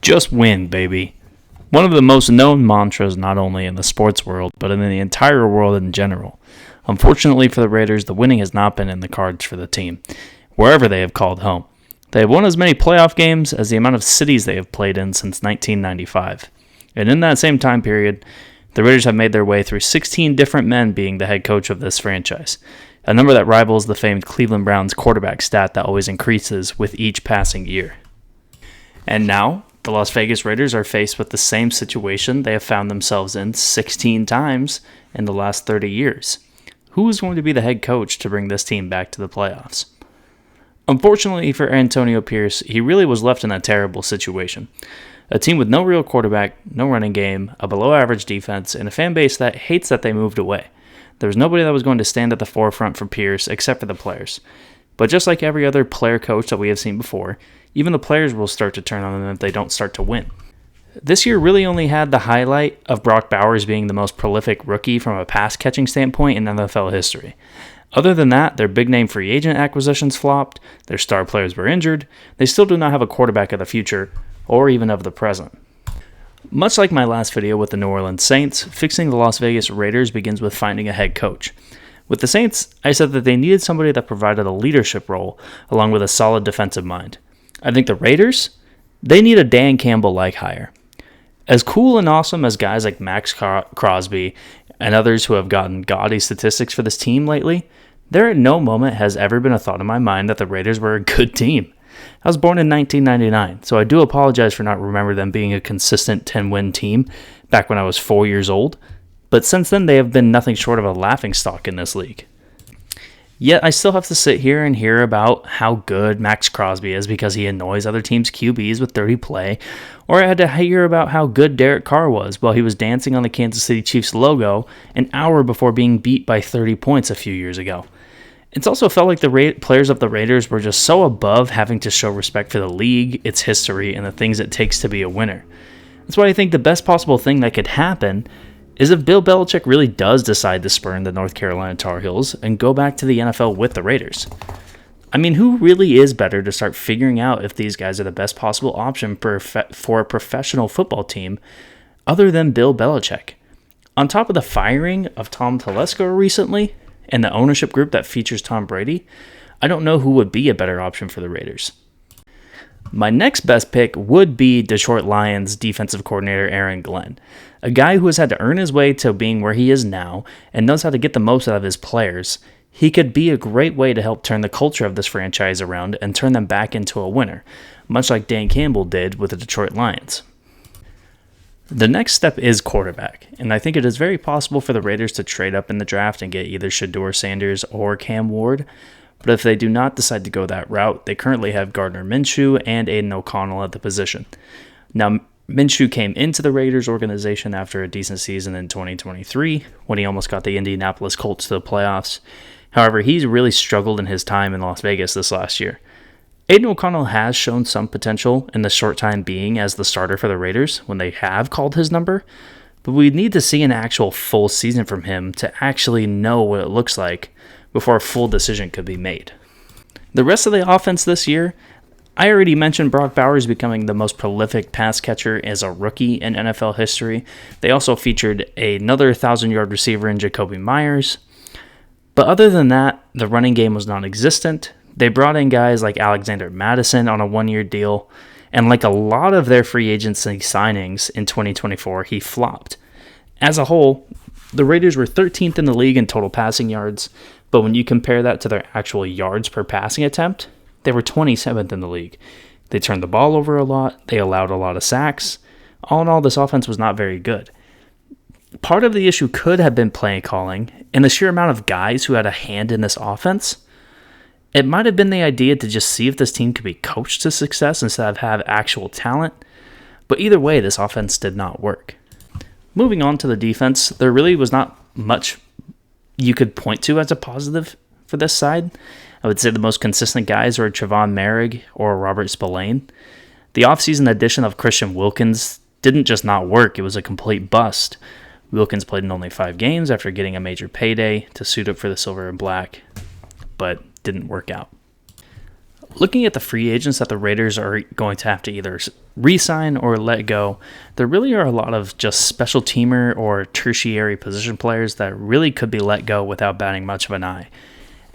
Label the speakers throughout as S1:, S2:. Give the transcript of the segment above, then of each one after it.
S1: Just win, baby. One of the most known mantras not only in the sports world, but in the entire world in general. Unfortunately for the Raiders, the winning has not been in the cards for the team, wherever they have called home. They have won as many playoff games as the amount of cities they have played in since 1995. And in that same time period, the Raiders have made their way through 16 different men being the head coach of this franchise, a number that rivals the famed Cleveland Browns quarterback stat that always increases with each passing year. And now, the Las Vegas Raiders are faced with the same situation they have found themselves in 16 times in the last 30 years. Who is going to be the head coach to bring this team back to the playoffs? Unfortunately for Antonio Pierce, he really was left in a terrible situation. A team with no real quarterback, no running game, a below-average defense, and a fan base that hates that they moved away. There was nobody that was going to stand at the forefront for Pierce except for the players. But just like every other player coach that we have seen before, even the players will start to turn on them if they don't start to win. This year really only had the highlight of Brock Bowers being the most prolific rookie from a pass-catching standpoint in NFL history. Other than that, their big-name free agent acquisitions flopped, their star players were injured, they still do not have a quarterback of the future, or even of the present. Much like my last video with the New Orleans Saints, fixing the Las Vegas Raiders begins with finding a head coach. With the Saints, I said that they needed somebody that provided a leadership role, along with a solid defensive mind. I think the Raiders, they need a Dan Campbell-like hire. As cool and awesome as guys like Max Crosby and others who have gotten gaudy statistics for this team lately, there at no moment has ever been a thought in my mind that the Raiders were a good team. I was born in 1999, so I do apologize for not remembering them being a consistent 10-win team back when I was 4 years old, but since then they have been nothing short of a laughingstock in this league. Yet I still have to sit here and hear about how good Max Crosby is because he annoys other teams' QBs with dirty play, or I had to hear about how good Derek Carr was while he was dancing on the Kansas City Chiefs logo an hour before being beat by 30 points a few years ago. It's also felt like the players of the Raiders were just so above having to show respect for the league, its history, and the things it takes to be a winner. That's why I think the best possible thing that could happen is if Bill Belichick really does decide to spurn the North Carolina Tar Heels and go back to the NFL with the Raiders. I mean, who really is better to start figuring out if these guys are the best possible option for a professional football team other than Bill Belichick? On top of the firing of Tom Telesco recently, and the ownership group that features Tom Brady, I don't know who would be a better option for the Raiders. My next best pick would be Detroit Lions defensive coordinator Aaron Glenn, a guy who has had to earn his way to being where he is now and knows how to get the most out of his players. He could be a great way to help turn the culture of this franchise around and turn them back into a winner, much like Dan Campbell did with the Detroit Lions. The next step is quarterback, and I think it is very possible for the Raiders to trade up in the draft and get either Shedeur Sanders or Cam Ward, but if they do not decide to go that route, they currently have Gardner Minshew and Aiden O'Connell at the position. Now, Minshew came into the Raiders organization after a decent season in 2023 when he almost got the Indianapolis Colts to the playoffs. However, he's really struggled in his time in Las Vegas this last year. Aiden O'Connell has shown some potential in the short time being as the starter for the Raiders when they have called his number, but we need to see an actual full season from him to actually know what it looks like before a full decision could be made. The rest of the offense this year, I already mentioned Brock Bowers becoming the most prolific pass catcher as a rookie in NFL history. They also featured another 1,000-yard receiver in Jacoby Myers. But other than that, the running game was non-existent. They brought in guys like Alexander Mattison on a one-year deal, and like a lot of their free agency signings in 2024, he flopped. As a whole, the Raiders were 13th in the league in total passing yards, but when you compare that to their actual yards per passing attempt, they were 27th in the league. They turned the ball over a lot, they allowed a lot of sacks. All in all, this offense was not very good. Part of the issue could have been play calling, and the sheer amount of guys who had a hand in this offense. It might have been the idea to just see if this team could be coached to success instead of have actual talent, but either way, this offense did not work. Moving on to the defense, there really was not much you could point to as a positive for this side. I would say the most consistent guys were Trevon Merrick or Robert Spillane. The offseason addition of Christian Wilkins didn't just not work, it was a complete bust. Wilkins played in only 5 games after getting a major payday to suit up for the silver and black, but didn't work out. Looking at the free agents that the Raiders are going to have to either re-sign or let go, there really are a lot of just special teamer or tertiary position players that really could be let go without batting much of an eye.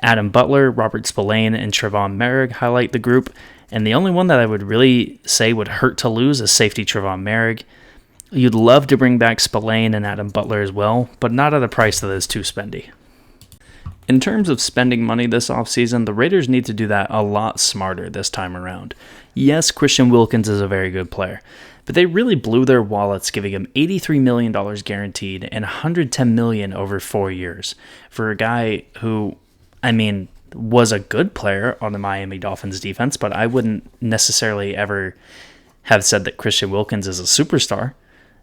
S1: Adam Butler, Robert Spillane, and Trevon Merrick highlight the group, and the only one that I would really say would hurt to lose is safety Trevon Merrick. You'd love to bring back Spillane and Adam Butler as well, but not at a price that is too spendy. In terms of spending money this offseason, the Raiders need to do that a lot smarter this time around. Yes, Christian Wilkins is a very good player, but they really blew their wallets giving him $83 million guaranteed and $110 million over 4 years for a guy who, was a good player on the Miami Dolphins defense, but I wouldn't necessarily ever have said that Christian Wilkins is a superstar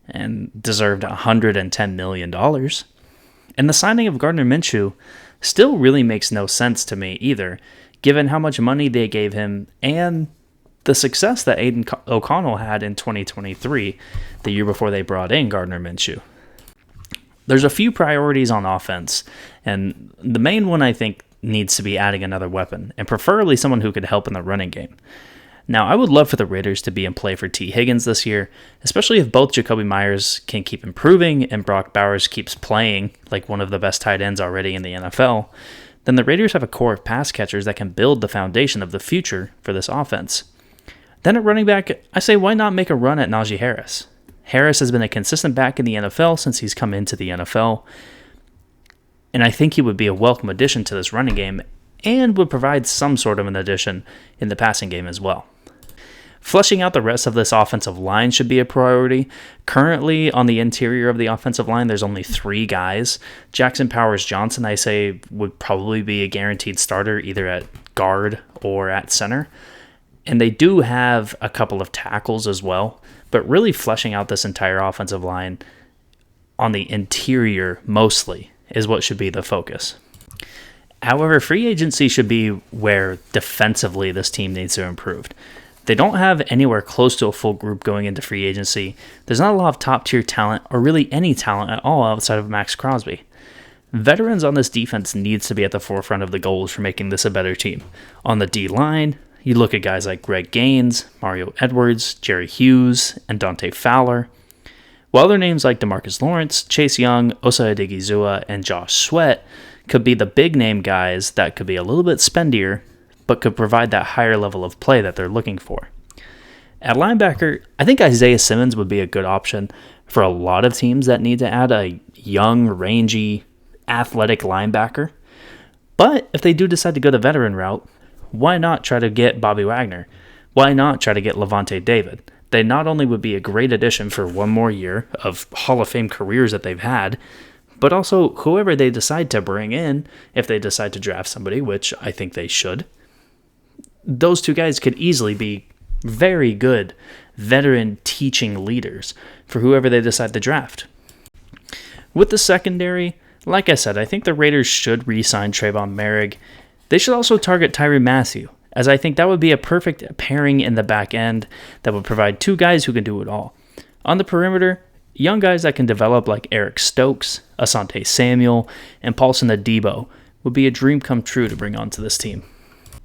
S1: and deserved $110 million. And the signing of Gardner Minshew still really makes no sense to me either, given how much money they gave him and the success that Aiden O'Connell had in 2023, the year before they brought in Gardner Minshew. There's a few priorities on offense, and the main one I think needs to be adding another weapon, and preferably someone who could help in the running game. Now, I would love for the Raiders to be in play for T. Higgins this year, especially if both Jacoby Myers can keep improving and Brock Bowers keeps playing like one of the best tight ends already in the NFL. Then the Raiders have a core of pass catchers that can build the foundation of the future for this offense. Then at running back, I say why not make a run at Najee Harris? Harris has been a consistent back in the NFL since he's come into the NFL, and I think he would be a welcome addition to this running game and would provide some sort of an addition in the passing game as well. Fleshing out the rest of this offensive line should be a priority. Currently, on the interior of the offensive line, there's only 3 guys. Jackson Powers-Johnson, I say, would probably be a guaranteed starter either at guard or at center. And they do have a couple of tackles as well. But really fleshing out this entire offensive line on the interior mostly is what should be the focus. However, free agency should be where defensively this team needs to improve. They don't have anywhere close to a full group going into free agency. There's not a lot of top-tier talent, or really any talent at all outside of Max Crosby. Veterans on this defense needs to be at the forefront of the goals for making this a better team. On the D-line, you look at guys like Greg Gaines, Mario Edwards, Jerry Hughes, and Dante Fowler. While other names like DeMarcus Lawrence, Chase Young, Osa Odigizua, and Josh Sweat could be the big-name guys that could be a little bit spendier, but could provide that higher level of play that they're looking for. At linebacker, I think Isaiah Simmons would be a good option for a lot of teams that need to add a young, rangy, athletic linebacker. But if they do decide to go the veteran route, why not try to get Bobby Wagner? Why not try to get Levante David? They not only would be a great addition for one more year of Hall of Fame careers that they've had, but also whoever they decide to bring in, if they decide to draft somebody, which I think they should, those 2 guys could easily be very good veteran teaching leaders for whoever they decide to draft. With the secondary, like I said, I think the Raiders should re-sign Trevon Merrick. They should also target Tyrann Mathieu, as I think that would be a perfect pairing in the back end that would provide 2 guys who can do it all. On the perimeter, young guys that can develop like Eric Stokes, Asante Samuel, and Paulson Adebo would be a dream come true to bring onto this team.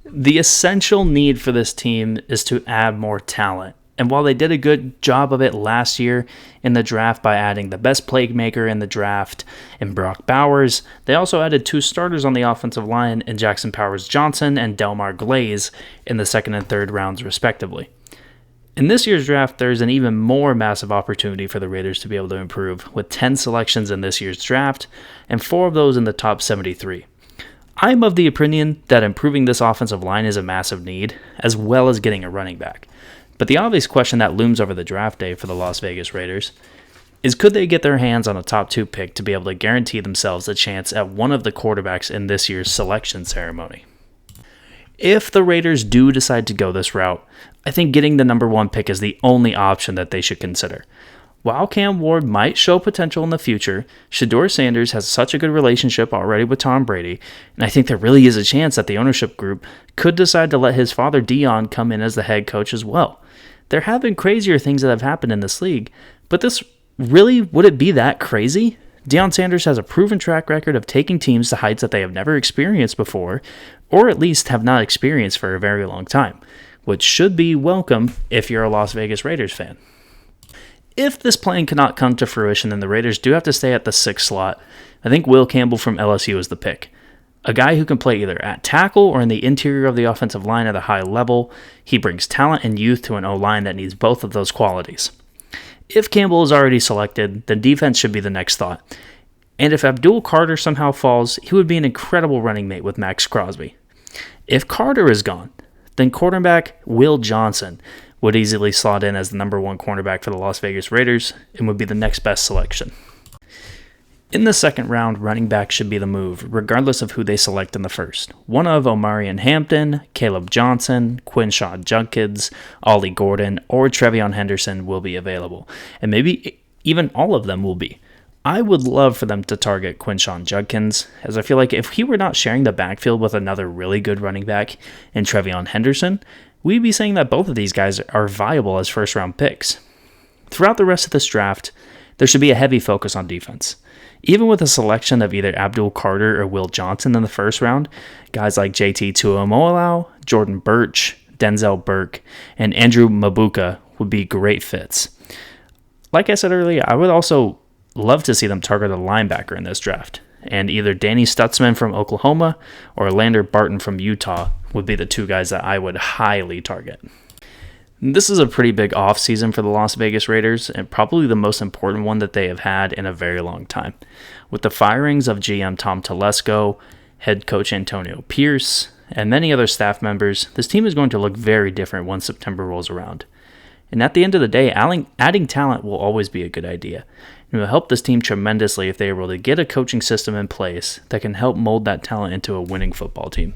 S1: The essential need for this team is to add more talent. And while they did a good job of it last year in the draft by adding the best playmaker in the draft in Brock Bowers, they also added 2 starters on the offensive line in Jackson Powers-Johnson and Delmar Glaze in the 2nd and 3rd rounds respectively. In this year's draft, there's an even more massive opportunity for the Raiders to be able to improve, with 10 selections in this year's draft and 4 of those in the top 73. I'm of the opinion that improving this offensive line is a massive need, as well as getting a running back. But the obvious question that looms over the draft day for the Las Vegas Raiders is, could they get their hands on a top 2 pick to be able to guarantee themselves a chance at one of the quarterbacks in this year's selection ceremony? If the Raiders do decide to go this route, I think getting the number 1 pick is the only option that they should consider. While Cam Ward might show potential in the future, Shedeur Sanders has such a good relationship already with Tom Brady, and I think there really is a chance that the ownership group could decide to let his father Dion come in as the head coach as well. There have been crazier things that have happened in this league, but this really, would it be that crazy Deion Sanders has a proven track record of taking teams to heights that they have never experienced before, or at least have not experienced for a very long time, which should be welcome if you're a Las Vegas Raiders fan. If this plan cannot come to fruition, then the Raiders do have to stay at the 6th slot. I think Will Campbell from LSU is the pick. A guy who can play either at tackle or in the interior of the offensive line at a high level. He brings talent and youth to an O-line that needs both of those qualities. If Campbell is already selected, then defense should be the next thought. And if Abdul Carter somehow falls, he would be an incredible running mate with Max Crosby. If Carter is gone, then cornerback Will Johnson would easily slot in as the number 1 cornerback for the Las Vegas Raiders and would be the next best selection. In the second round, running back should be the move, regardless of who they select in the first. One of Omarion Hampton, Caleb Johnson, Quinshawn Judkins, Ollie Gordon, or Trevion Henderson will be available, and maybe even all of them will be. I would love for them to target Quinshawn Judkins, as I feel like if he were not sharing the backfield with another really good running back in Trevion Henderson, we'd be saying that both of these guys are viable as first-round picks. Throughout the rest of this draft, there should be a heavy focus on defense. Even with a selection of either Abdul Carter or Will Johnson in the first round, guys like JT Tuimoloau, Jordan Birch, Denzel Burke, and Andrew Mabuka would be great fits. Like I said earlier, I would also love to see them target a linebacker in this draft, and either Danny Stutzman from Oklahoma or Lander Barton from Utah would be the 2 guys that I would highly target. This is a pretty big offseason for the Las Vegas Raiders, and probably the most important one that they have had in a very long time. With the firings of GM Tom Telesco, head coach Antonio Pierce, and many other staff members, this team is going to look very different once September rolls around. And at the end of the day, adding talent will always be a good idea. It will help this team tremendously if they are able to get a coaching system in place that can help mold that talent into a winning football team.